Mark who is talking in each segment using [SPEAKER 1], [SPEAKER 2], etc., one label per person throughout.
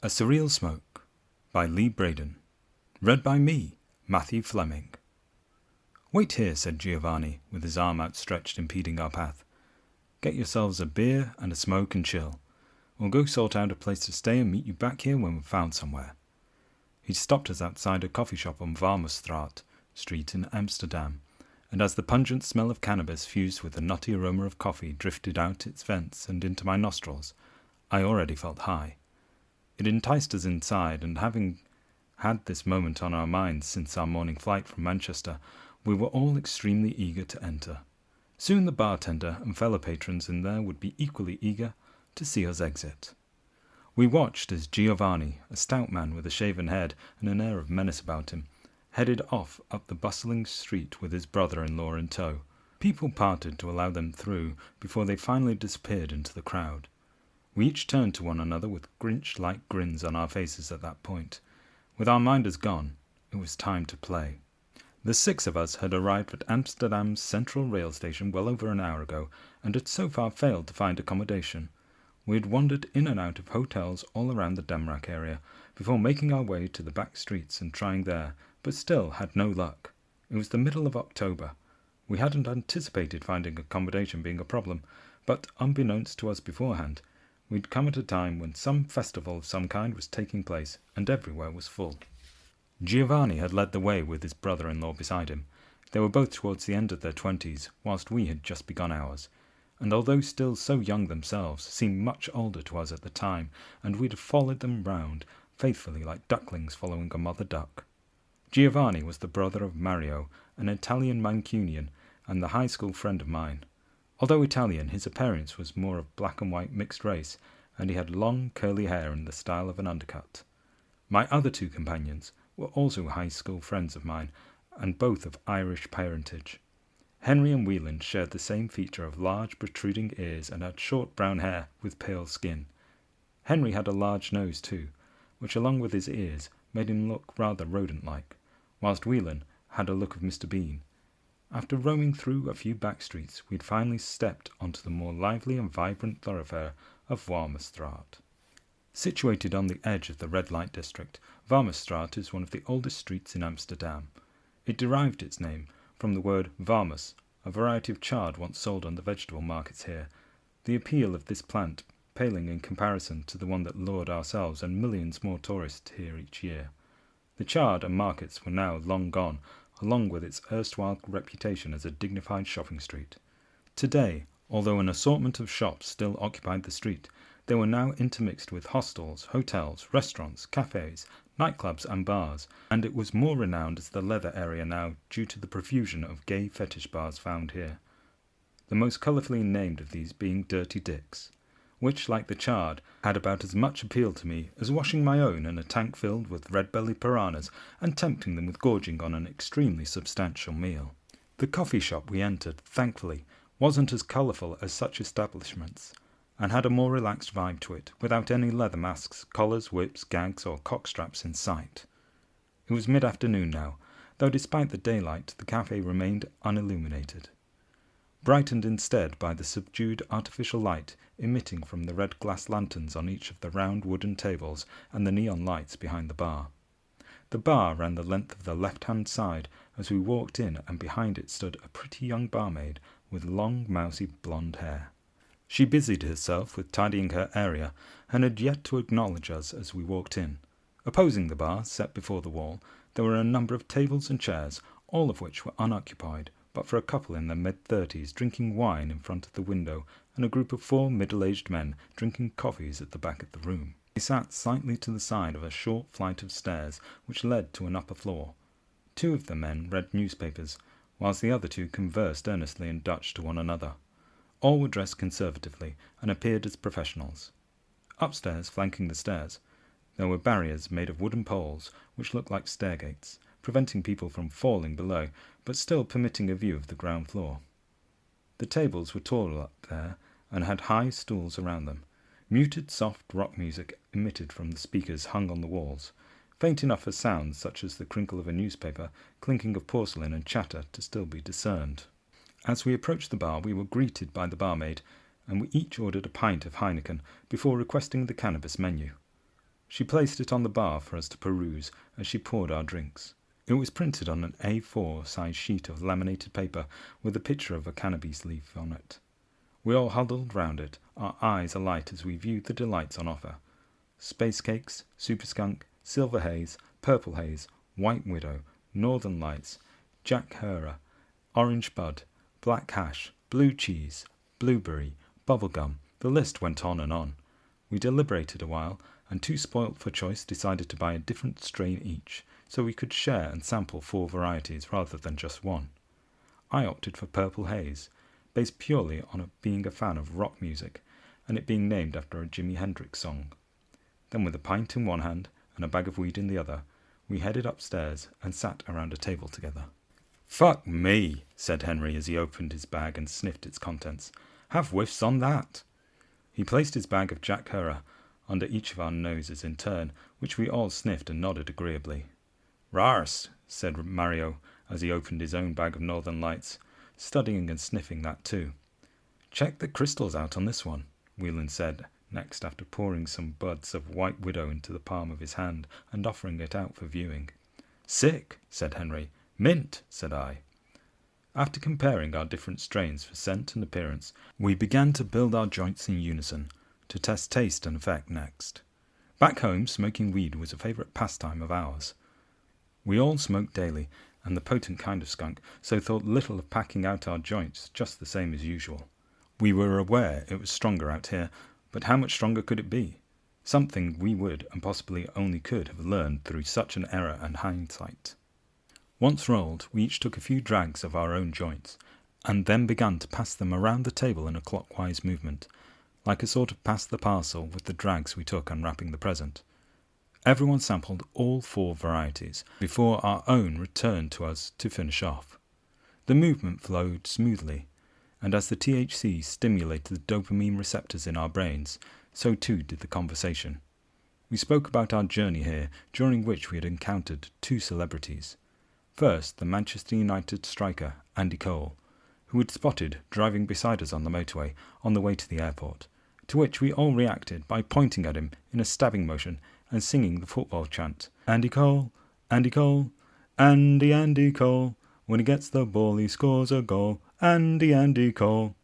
[SPEAKER 1] A Surreal Smoke by Lee Braden. Read by me, Matthew Fleming. "Wait here," said Giovanni, with his arm outstretched impeding our path. "Get yourselves a beer and a smoke and chill. We'll go sort out a place to stay and meet you back here when we've found somewhere." He stopped us outside a coffee shop on Warmerstraat Street in Amsterdam, and as the pungent smell of cannabis fused with the nutty aroma of coffee drifted out its vents and into my nostrils, I already felt high. It enticed us inside, and having had this moment on our minds since our morning flight from Manchester, we were all extremely eager to enter. Soon the bartender and fellow patrons in there would be equally eager to see us exit. We watched as Giovanni, a stout man with a shaven head and an air of menace about him, headed off up the bustling street with his brother-in-law in tow. People parted to allow them through before they finally disappeared into the crowd. We each turned to one another with Grinch-like grins on our faces at that point. With our minders gone, it was time to play. The six of us had arrived at Amsterdam's central rail station well over an hour ago, and had so far failed to find accommodation. We had wandered in and out of hotels all around the Damrak area, before making our way to the back streets and trying there, but still had no luck. It was the middle of October. We hadn't anticipated finding accommodation being a problem, but unbeknownst to us beforehand, we'd come at a time when some festival of some kind was taking place, and everywhere was full. Giovanni had led the way with his brother-in-law beside him. They were both towards the end of their 20s, whilst we had just begun ours, and although still so young themselves, seemed much older to us at the time, and we'd have followed them round faithfully like ducklings following a mother duck. Giovanni was the brother of Mario, an Italian Mancunian, and the high school friend of mine. Although Italian, his appearance was more of black and white mixed race, and he had long curly hair in the style of an undercut. My other two companions were also high school friends of mine, and both of Irish parentage. Henry and Wieland shared the same feature of large protruding ears and had short brown hair with pale skin. Henry had a large nose too, which along with his ears made him look rather rodent-like, whilst Wieland had a look of Mr. Bean. After roaming through a few back streets, we'd finally stepped onto the more lively and vibrant thoroughfare of Warmerstraat. Situated on the edge of the red light district, Warmerstraat is one of the oldest streets in Amsterdam. It derived its name from the word varmus, a variety of chard once sold on the vegetable markets here, the appeal of this plant paling in comparison to the one that lured ourselves and millions more tourists here each year. The chard and markets were now long gone, along with its erstwhile reputation as a dignified shopping street. Today, although an assortment of shops still occupied the street, they were now intermixed with hostels, hotels, restaurants, cafes, nightclubs and bars, and it was more renowned as the leather area now due to the profusion of gay fetish bars found here. The most colourfully named of these being Dirty Dick's, which, like the chard, had about as much appeal to me as washing my own in a tank filled with red-bellied piranhas and tempting them with gorging on an extremely substantial meal. The coffee shop we entered, thankfully, wasn't as colourful as such establishments, and had a more relaxed vibe to it, without any leather masks, collars, whips, gags, or cockstraps in sight. It was mid-afternoon now, though despite the daylight the cafe remained unilluminated, brightened instead by the subdued artificial light emitting from the red glass lanterns on each of the round wooden tables and the neon lights behind the bar. The bar ran the length of the left-hand side as we walked in, and behind it stood a pretty young barmaid with long, mousy blonde hair. She busied herself with tidying her area, and had yet to acknowledge us as we walked in. Opposing the bar, set before the wall, there were a number of tables and chairs, all of which were unoccupied, but for a couple in their mid-30s drinking wine in front of the window, and a group of 4 middle-aged men drinking coffees at the back of the room. They sat slightly to the side of a short flight of stairs which led to an upper floor. 2 of the men read newspapers, whilst the other 2 conversed earnestly in Dutch to one another. All were dressed conservatively and appeared as professionals. Upstairs, flanking the stairs, there were barriers made of wooden poles which looked like stairgates, preventing people from falling below, but still permitting a view of the ground floor. The tables were tall up there, and had high stools around them. Muted, soft rock music emitted from the speakers hung on the walls, faint enough for sounds such as the crinkle of a newspaper, clinking of porcelain and chatter to still be discerned. As we approached the bar, we were greeted by the barmaid, and we each ordered a pint of Heineken before requesting the cannabis menu. She placed it on the bar for us to peruse as she poured our drinks. It was printed on an A4 size sheet of laminated paper with a picture of a cannabis leaf on it. We all huddled round it, our eyes alight as we viewed the delights on offer. Space cakes, super skunk, silver haze, purple haze, white widow, northern lights, Jack Herer, orange bud, black hash, blue cheese, blueberry, bubblegum. The list went on and on. We deliberated a while, and too spoilt for choice decided to buy a different strain each, so we could share and sample 4 varieties rather than just one. I opted for Purple Haze, based purely on being a fan of rock music, and it being named after a Jimi Hendrix song. Then with a pint in one hand and a bag of weed in the other, we headed upstairs and sat around a table together. "Fuck me," said Henry as he opened his bag and sniffed its contents. "Have whiffs on that." He placed his bag of Jack Herer under each of our noses in turn, which we all sniffed and nodded agreeably. "Rars," said Mario as he opened his own bag of Northern Lights, studying and sniffing that too. "Check the crystals out on this one," Whelan said next after pouring some buds of White Widow into the palm of his hand and offering it out for viewing. "Sick," said Henry. "Mint," said I. After comparing our different strains for scent and appearance, we began to build our joints in unison, to test taste and effect next. Back home, smoking weed was a favourite pastime of ours. We all smoked daily, and the potent kind of skunk, so thought little of packing out our joints just the same as usual. We were aware it was stronger out here, but how much stronger could it be? Something we would, and possibly only could, have learned through such an error and hindsight. Once rolled, we each took a few drags of our own joints, and then began to pass them around the table in a clockwise movement, like a sort of pass the parcel with the drags we took unwrapping the present. Everyone sampled all 4 varieties before our own returned to us to finish off. The movement flowed smoothly, and as the THC stimulated the dopamine receptors in our brains, so too did the conversation. We spoke about our journey here, during which we had encountered 2 celebrities. First, the Manchester United striker, Andy Cole, who had spotted driving beside us on the motorway on the way to the airport, to which we all reacted by pointing at him in a stabbing motion and singing the football chant, "Andy Cole, Andy Cole, Andy Cole, when he gets the ball he scores a goal, Andy Cole."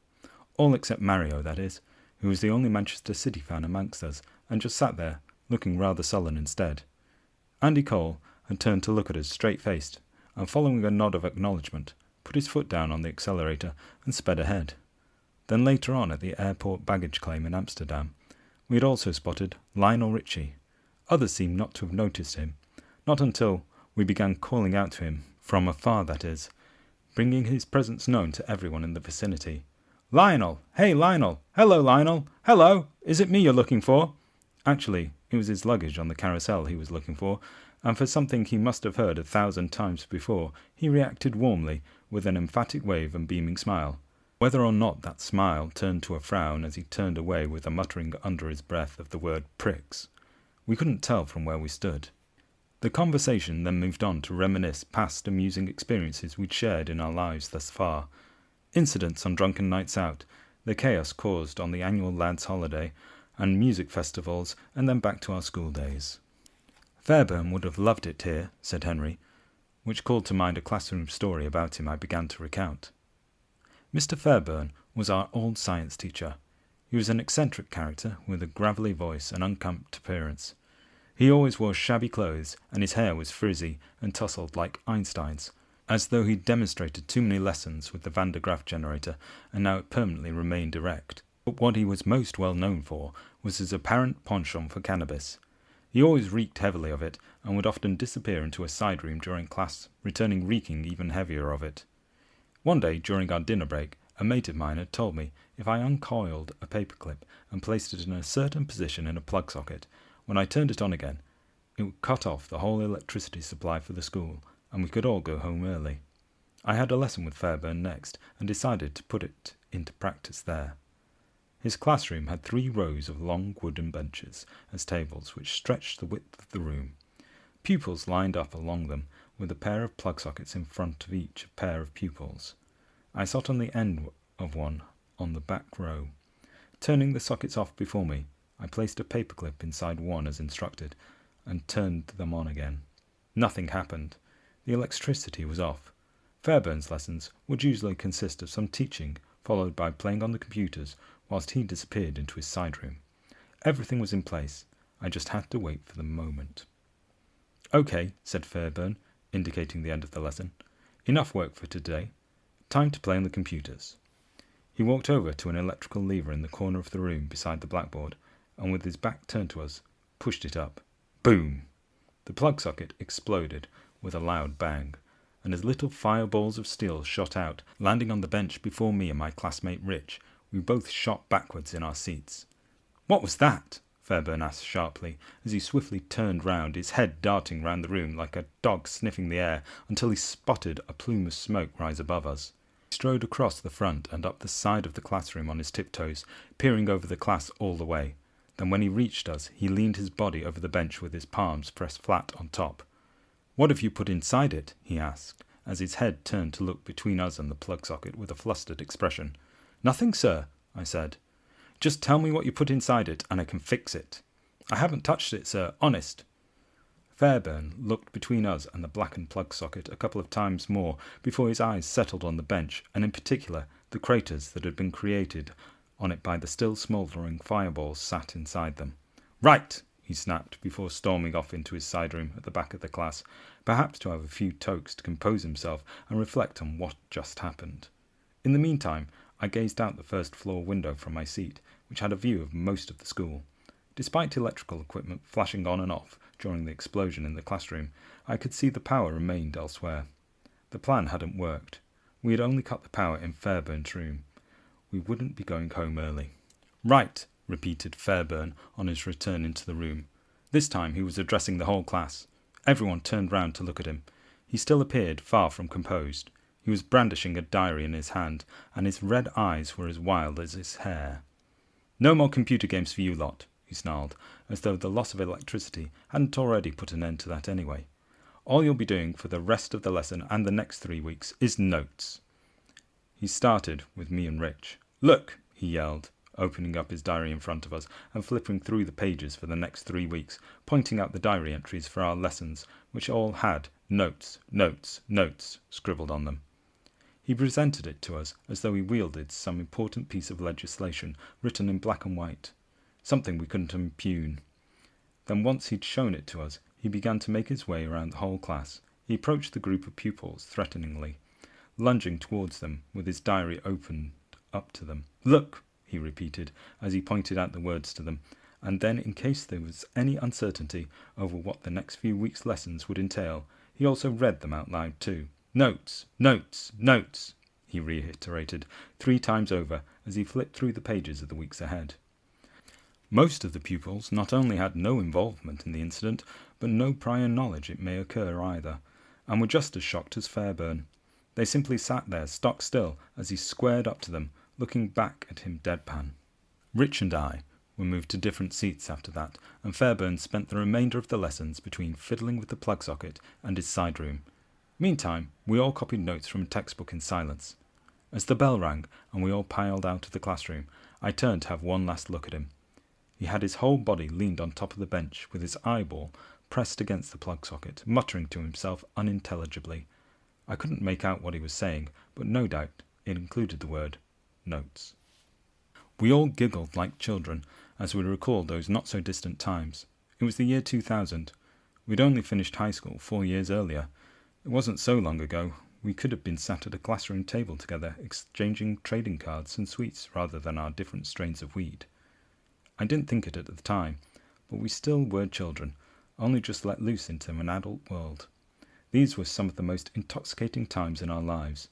[SPEAKER 1] All except Mario, that is, who was the only Manchester City fan amongst us, and just sat there, looking rather sullen instead. Andy Cole had turned to look at us straight-faced, and following a nod of acknowledgement, put his foot down on the accelerator and sped ahead. Then later on at the airport baggage claim in Amsterdam, we had also spotted Lionel Richie. Others seemed not to have noticed him, not until we began calling out to him, from afar that is, bringing his presence known to everyone in the vicinity. "Lionel! Hey, Lionel! Hello, Lionel! Hello! Is it me you're looking for?" Actually, it was his luggage on the carousel he was looking for, and for something he must have heard 1,000 times before, he reacted warmly, with an emphatic wave and beaming smile. Whether or not that smile turned to a frown as he turned away with a muttering under his breath of the word "pricks," we couldn't tell from where we stood. The conversation then moved on to reminisce past amusing experiences we'd shared in our lives thus far, incidents on drunken nights out, the chaos caused on the annual lads' holiday, and music festivals, and then back to our school days. "Fairburn would have loved it here," said Henry, which called to mind a classroom story about him I began to recount. Mr. Fairburn was our old science teacher. He was an eccentric character with a gravelly voice and unkempt appearance. He always wore shabby clothes, and his hair was frizzy and tousled like Einstein's, as though he'd demonstrated too many lessons with the Van de Graaff generator, and now it permanently remained erect. But what he was most well known for was his apparent penchant for cannabis. He always reeked heavily of it, and would often disappear into a side room during class, returning reeking even heavier of it. One day, during our dinner break, a mate of mine had told me if I uncoiled a paperclip and placed it in a certain position in a plug socket, when I turned it on again, it would cut off the whole electricity supply for the school, and we could all go home early. I had a lesson with Fairburn next, and decided to put it into practice there. His classroom had 3 rows of long wooden benches as tables which stretched the width of the room. Pupils lined up along them, with a pair of plug sockets in front of each pair of pupils. I sat on the end of one on the back row. Turning the sockets off before me, I placed a paperclip inside one as instructed, and turned them on again. Nothing happened. The electricity was off. Fairbairn's lessons would usually consist of some teaching, followed by playing on the computers, whilst he disappeared into his side room. Everything was in place. I just had to wait for the moment. "Okay," said Fairbairn, indicating the end of the lesson. "Enough work for today. Time to play on the computers." He walked over to an electrical lever in the corner of the room beside the blackboard, and with his back turned to us, pushed it up. Boom! The plug socket exploded with a loud bang, and as little fireballs of steel shot out, landing on the bench before me and my classmate Rich, we both shot backwards in our seats. "What was that?" Fairbairn asked sharply, as he swiftly turned round, his head darting round the room like a dog sniffing the air until he spotted a plume of smoke rise above us. He strode across the front and up the side of the classroom on his tiptoes, peering over the class all the way. Then when he reached us, he leaned his body over the bench with his palms pressed flat on top. "What have you put inside it?" he asked, as his head turned to look between us and the plug socket with a flustered expression. "Nothing, sir," I said. "Just tell me what you put inside it, and I can fix it." "I haven't touched it, sir, honest." Fairbairn looked between us and the blackened plug socket a couple of times more before his eyes settled on the bench, and in particular the craters that had been created on it by the still smouldering fireballs sat inside them. "Right!" he snapped before storming off into his side room at the back of the class, perhaps to have a few tokes to compose himself and reflect on what just happened. In the meantime, I gazed out the first floor window from my seat, which had a view of most of the school. Despite electrical equipment flashing on and off during the explosion in the classroom, I could see the power remained elsewhere. The plan hadn't worked. We had only cut the power in Fairbairn's room. We wouldn't be going home early. "Right," repeated Fairbairn on his return into the room. This time he was addressing the whole class. Everyone turned round to look at him. He still appeared far from composed. He was brandishing a diary in his hand, and his red eyes were as wild as his hair. "No more computer games for you lot," he snarled, as though the loss of electricity hadn't already put an end to that anyway. "All you'll be doing for the rest of the lesson and the next 3 weeks is notes." He started with me and Rich. "Look," he yelled, opening up his diary in front of us and flipping through the pages for the next 3 weeks, pointing out the diary entries for our lessons, which all had notes, notes, notes scribbled on them. He presented it to us as though he wielded some important piece of legislation written in black and white, something we couldn't impugn. Then once he'd shown it to us, he began to make his way around the whole class. He approached the group of pupils threateningly, lunging towards them with his diary opened up to them. "Look," he repeated as he pointed out the words to them, and then in case there was any uncertainty over what the next few weeks' lessons would entail, he also read them out loud too. "Notes, notes, notes," he reiterated 3 times over as he flipped through the pages of the weeks ahead. Most of the pupils not only had no involvement in the incident, but no prior knowledge it may occur either, and were just as shocked as Fairbairn. They simply sat there stock still as he squared up to them, looking back at him deadpan. Rich and I were moved to different seats after that, and Fairbairn spent the remainder of the lessons between fiddling with the plug socket and his side room. Meantime, we all copied notes from a textbook in silence. As the bell rang and we all piled out of the classroom, I turned to have one last look at him. He had his whole body leaned on top of the bench, with his eyeball pressed against the plug socket, muttering to himself unintelligibly. I couldn't make out what he was saying, but no doubt it included the word notes. We all giggled like children as we recalled those not-so-distant times. It was the year 2000. We'd only finished high school 4 years earlier. It wasn't so long ago. We could have been sat at a classroom table together, exchanging trading cards and sweets rather than our different strains of weed. I didn't think it at the time, but we still were children, only just let loose into an adult world. These were some of the most intoxicating times in our lives.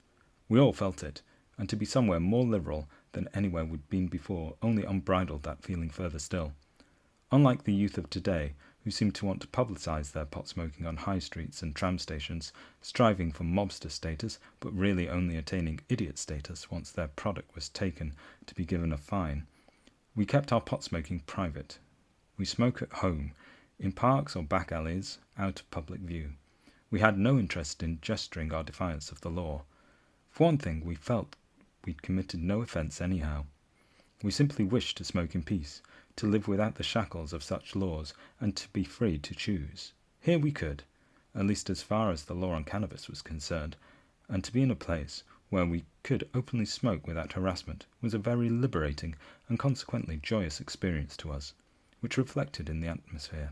[SPEAKER 1] We all felt it, and to be somewhere more liberal than anywhere we'd been before only unbridled that feeling further still. Unlike the youth of today, who seem to want to publicise their pot smoking on high streets and tram stations, striving for mobster status, but really only attaining idiot status once their product was taken to be given a fine, we kept our pot smoking private. We smoke at home, in parks or back alleys, out of public view. We had no interest in gesturing our defiance of the law. For one thing, we felt we'd committed no offence anyhow. We simply wished to smoke in peace, to live without the shackles of such laws, and to be free to choose. Here we could, at least as far as the law on cannabis was concerned, and to be in a place where we could openly smoke without harassment was a very liberating and consequently joyous experience to us, which reflected in the atmosphere.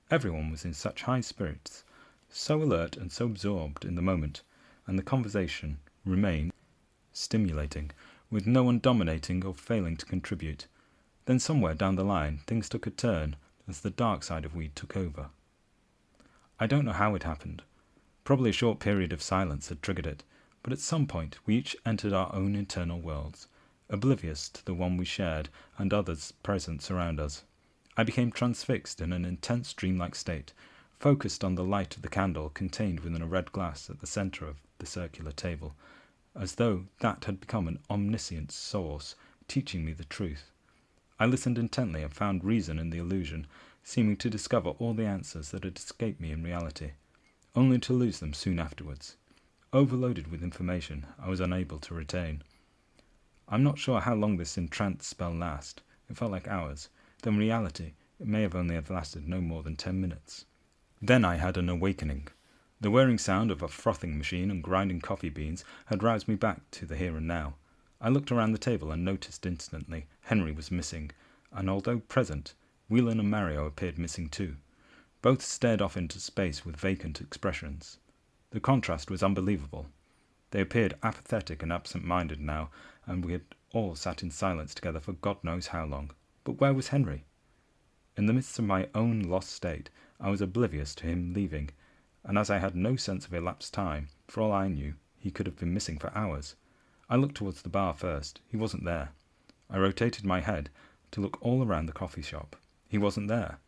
[SPEAKER 1] Everyone was in such high spirits, so alert and so absorbed in the moment, and the conversation remained stimulating, with no one dominating or failing to contribute. Then somewhere down the line things took a turn as the dark side of weed took over. I don't know how it happened. Probably a short period of silence had triggered it, but at some point we each entered our own internal worlds, oblivious to the one we shared and others present around us. I became transfixed in an intense dreamlike state, focused on the light of the candle contained within a red glass at the centre of the circular table, as though that had become an omniscient source teaching me the truth. I listened intently and found reason in the illusion, seeming to discover all the answers that had escaped me in reality, only to lose them soon afterwards. Overloaded with information I was unable to retain. I'm not sure how long this entranced spell lasted. It felt like hours, though in reality it may have only have lasted no more than 10 minutes. Then I had an awakening. The whirring sound of a frothing machine and grinding coffee beans had roused me back to the here and now. I looked around the table and noticed instantly Henry was missing, and although present, Whelan and Mario appeared missing too. Both stared off into space with vacant expressions. The contrast was unbelievable. They appeared apathetic and absent-minded now, and we had all sat in silence together for God knows how long. But where was Henry? In the midst of my own lost state, I was oblivious to him leaving, and as I had no sense of elapsed time, for all I knew, he could have been missing for hours. I looked towards the bar first. He wasn't there. I rotated my head to look all around the coffee shop. He wasn't there.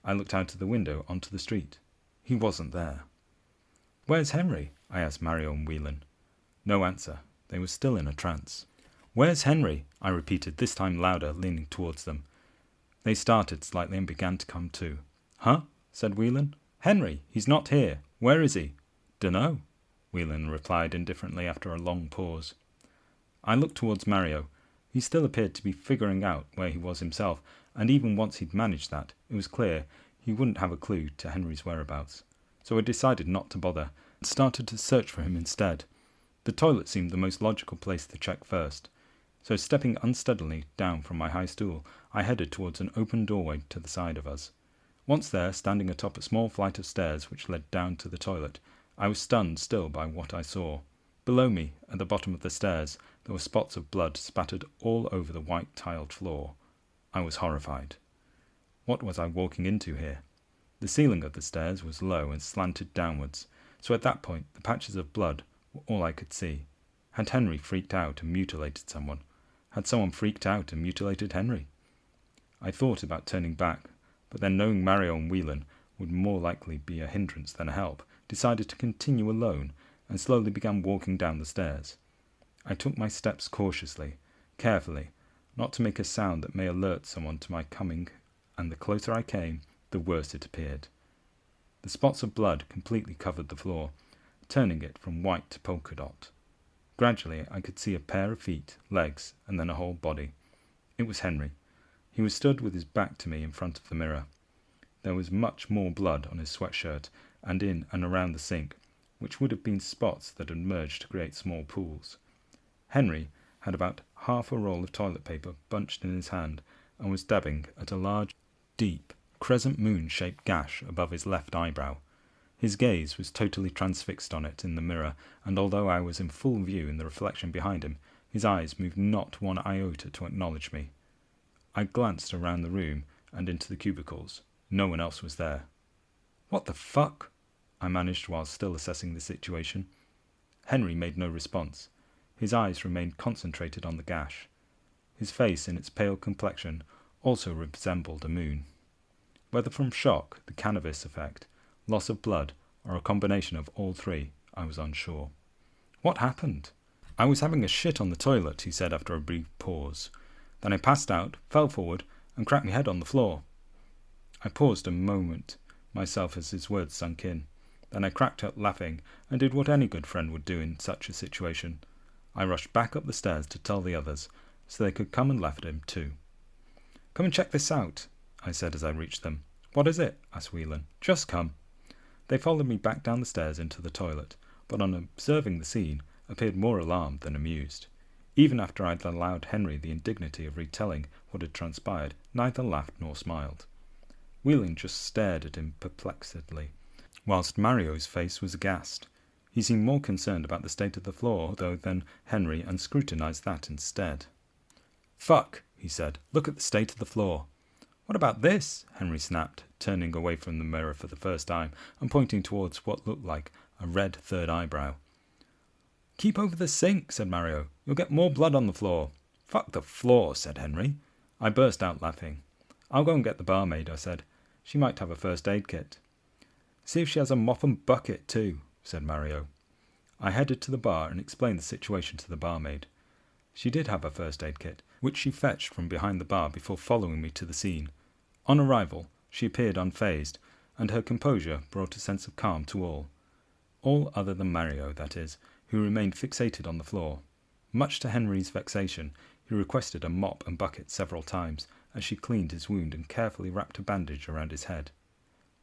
[SPEAKER 1] I looked out of the window onto the street. He wasn't there. "Where's Henry?" I asked Mario and Whelan. No answer. They were still in a trance. "Where's Henry?" I repeated, this time louder, leaning towards them. They started slightly and began to come to. "Huh?" said Whelan. "Henry, he's not here. Where is he?" "Dunno," Whelan replied indifferently after a long pause. I looked towards Mario. He still appeared to be figuring out where he was himself, and even once he'd managed that, it was clear he wouldn't have a clue to Henry's whereabouts. So I decided not to bother, and started to search for him instead. The toilet seemed the most logical place to check first, so stepping unsteadily down from my high stool, I headed towards an open doorway to the side of us. Once there, standing atop a small flight of stairs which led down to the toilet, I was stunned still by what I saw. Below me, at the bottom of the stairs, there were spots of blood spattered all over the white tiled floor. I was horrified. What was I walking into here? The ceiling of the stairs was low and slanted downwards, so at that point the patches of blood were all I could see. Had Henry freaked out and mutilated someone? Had someone freaked out and mutilated Henry? I thought about turning back, but then knowing Mario and Whelan would more likely be a hindrance than a help, decided to continue alone and slowly began walking down the stairs. I took my steps cautiously, carefully, not to make a sound that may alert someone to my coming, and the closer I came, the worse it appeared. The spots of blood completely covered the floor, turning it from white to polka dot. Gradually I could see a pair of feet, legs, and then a whole body. It was Henry. He was stood with his back to me in front of the mirror. There was much more blood on his sweatshirt and in and around the sink, which would have been spots that had merged to create small pools. Henry had about half a roll of toilet paper bunched in his hand and was dabbing at a large, deep, crescent moon-shaped gash above his left eyebrow. His gaze was totally transfixed on it in the mirror, and although I was in full view in the reflection behind him, his eyes moved not one iota to acknowledge me. I glanced around the room and into the cubicles. No one else was there. "What the fuck?" I managed while still assessing the situation. Henry made no response. His eyes remained concentrated on the gash. His face, in its pale complexion, also resembled a moon. Whether from shock, the cannabis effect, loss of blood, or a combination of all three, I was unsure. "What happened?" "I was having a shit on the toilet," he said after a brief pause. "Then I passed out, fell forward, and cracked my head on the floor." I paused a moment myself as his words sunk in. Then I cracked up laughing and did what any good friend would do in such a situation. I rushed back up the stairs to tell the others, so they could come and laugh at him too. "Come and check this out," I said as I reached them. "What is it?" asked Whelan. "Just come." They followed me back down the stairs into the toilet, but on observing the scene, appeared more alarmed than amused. Even after I had allowed Henry the indignity of retelling what had transpired, neither laughed nor smiled. Whelan just stared at him perplexedly, whilst Mario's face was aghast. He seemed more concerned about the state of the floor, though, than Henry, and scrutinized that instead. "Fuck," he said. "Look at the state of the floor." "What about this?" Henry snapped, turning away from the mirror for the first time and pointing towards what looked like a red third eyebrow. "Keep over the sink," said Mario. "You'll get more blood on the floor." "Fuck the floor," said Henry. I burst out laughing. "I'll go and get the barmaid," I said. "She might have a first aid kit." "See if she has a mop and bucket too," said Mario. I headed to the bar and explained the situation to the barmaid. She did have a first aid kit, which she fetched from behind the bar before following me to the scene. On arrival, she appeared unfazed, and her composure brought a sense of calm to all other than Mario, that is, who remained fixated on the floor. Much to Henry's vexation, he requested a mop and bucket several times, as she cleaned his wound and carefully wrapped a bandage around his head.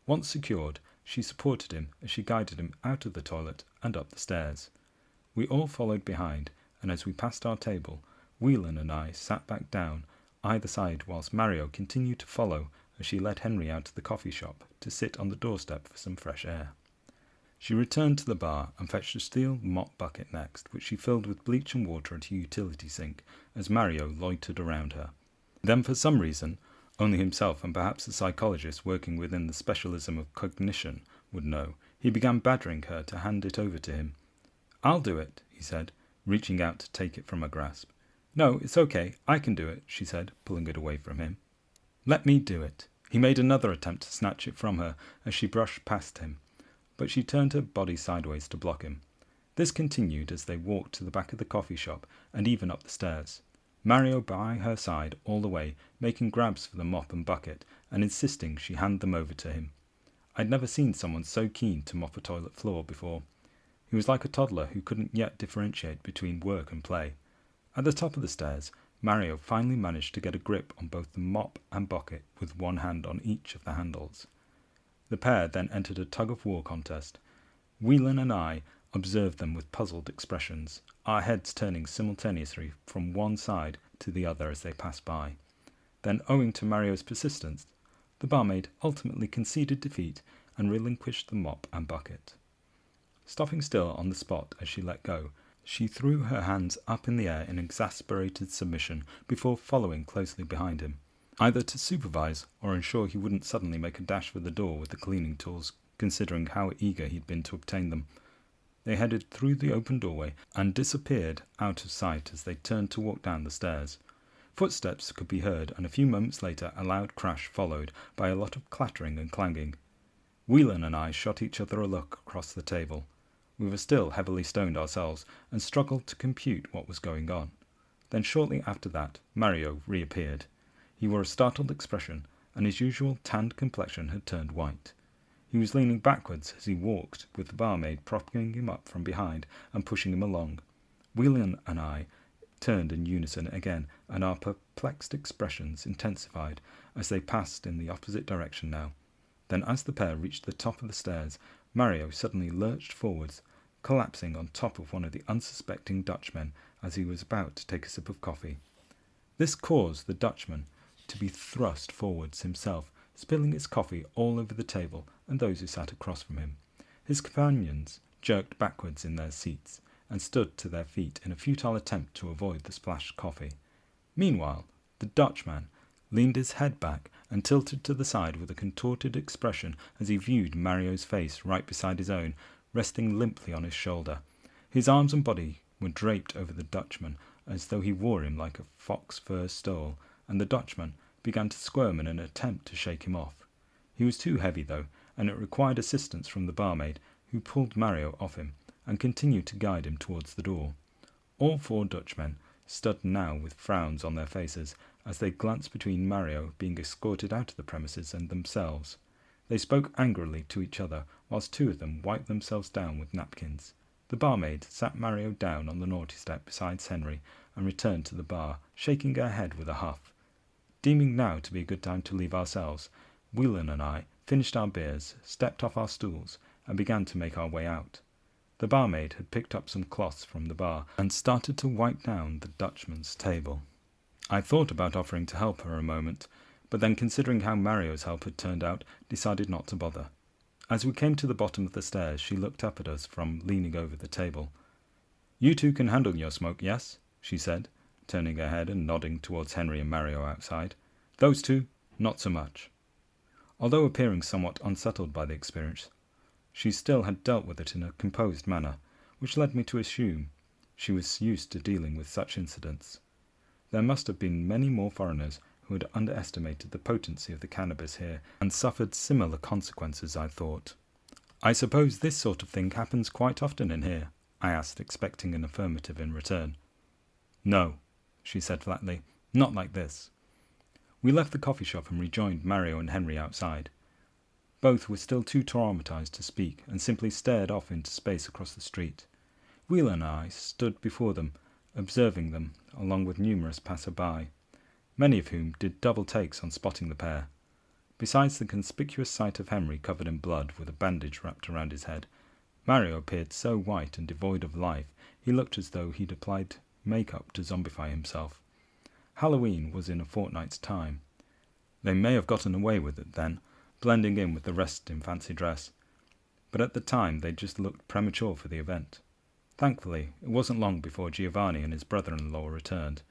[SPEAKER 1] Once secured, she supported him as she guided him out of the toilet and up the stairs. We all followed behind, and as we passed our table, Whelan and I sat back down either side whilst Mario continued to follow as she led Henry out to the coffee shop to sit on the doorstep for some fresh air. She returned to the bar and fetched a steel mop bucket next, which she filled with bleach and water at a utility sink as Mario loitered around her. Then, for some reason, only himself and perhaps the psychologist working within the specialism of cognition would know, he began badgering her to hand it over to him. "I'll do it," he said, reaching out to take it from her grasp. "No, it's okay, I can do it," she said, pulling it away from him. "Let me do it." He made another attempt to snatch it from her as she brushed past him, but she turned her body sideways to block him. This continued as they walked to the back of the coffee shop and even up the stairs. Mario by her side all the way, making grabs for the mop and bucket and insisting she hand them over to him. I'd never seen someone so keen to mop a toilet floor before. He was like a toddler who couldn't yet differentiate between work and play. At the top of the stairs, Mario finally managed to get a grip on both the mop and bucket with one hand on each of the handles. The pair then entered a tug-of-war contest. Whelan and I observed them with puzzled expressions, our heads turning simultaneously from one side to the other as they passed by. Then, owing to Mario's persistence, the barmaid ultimately conceded defeat and relinquished the mop and bucket. Stopping still on the spot as she let go, she threw her hands up in the air in exasperated submission before following closely behind him, either to supervise or ensure he wouldn't suddenly make a dash for the door with the cleaning tools, considering how eager he'd been to obtain them. They headed through the open doorway and disappeared out of sight as they turned to walk down the stairs. Footsteps could be heard, and a few moments later a loud crash followed by a lot of clattering and clanging. Whelan and I shot each other a look across the table. We were still heavily stoned ourselves and struggled to compute what was going on. Then shortly after that, Mario reappeared. He wore a startled expression, and his usual tanned complexion had turned white. He was leaning backwards as he walked, with the barmaid propping him up from behind and pushing him along. Whelan and I turned in unison again, and our perplexed expressions intensified as they passed in the opposite direction now. Then, as the pair reached the top of the stairs, Mario suddenly lurched forwards, collapsing on top of one of the unsuspecting Dutchmen as he was about to take a sip of coffee. This caused the Dutchman to be thrust forwards himself, spilling his coffee all over the table and those who sat across from him. His companions jerked backwards in their seats and stood to their feet in a futile attempt to avoid the splashed coffee. Meanwhile, the Dutchman leaned his head back and tilted to the side with a contorted expression as he viewed Mario's face right beside his own, resting limply on his shoulder. His arms and body were draped over the Dutchman as though he wore him like a fox fur stole, and the Dutchman began to squirm in an attempt to shake him off. He was too heavy, though, and it required assistance from the barmaid, who pulled Mario off him and continued to guide him towards the door. All four Dutchmen stood now with frowns on their faces as they glanced between Mario being escorted out of the premises and themselves. They spoke angrily to each other, whilst two of them wiped themselves down with napkins. The barmaid sat Mario down on the naughty step beside Henry and returned to the bar, shaking her head with a huff. Deeming now to be a good time to leave ourselves, Whelan and I finished our beers, stepped off our stools, and began to make our way out. The barmaid had picked up some cloths from the bar and started to wipe down the Dutchman's table. I thought about offering to help her a moment, but then, considering how Mario's help had turned out, decided not to bother. As we came to the bottom of the stairs, she looked up at us from leaning over the table. "You two can handle your smoke, yes?" she said, turning her head and nodding towards Henry and Mario outside. "Those two, not so much." Although appearing somewhat unsettled by the experience, she still had dealt with it in a composed manner, which led me to assume she was used to dealing with such incidents. There must have been many more foreigners who had underestimated the potency of the cannabis here and suffered similar consequences, I thought. "I suppose this sort of thing happens quite often in here?" I asked, expecting an affirmative in return. "No," she said flatly, "not like this." We left the coffee shop and rejoined Mario and Henry outside. Both were still too traumatized to speak and simply stared off into space across the street. Wheeler and I stood before them, observing them, along with numerous passer-by, many of whom did double takes on spotting the pair. Besides the conspicuous sight of Henry covered in blood with a bandage wrapped around his head, Mario appeared so white and devoid of life he looked as though he'd applied makeup to zombify himself. Halloween was in a fortnight's time. They may have gotten away with it then, blending in with the rest in fancy dress, but at the time they just looked premature for the event. Thankfully, it wasn't long before Giovanni and his brother-in-law returned,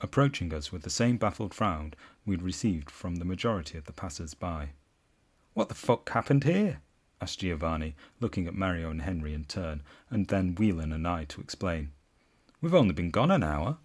[SPEAKER 1] approaching us with the same baffled frown we'd received from the majority of the passers-by. "What the fuck happened here?" asked Giovanni, looking at Mario and Henry in turn, and then Whelan and I to explain. "We've only been gone an hour,"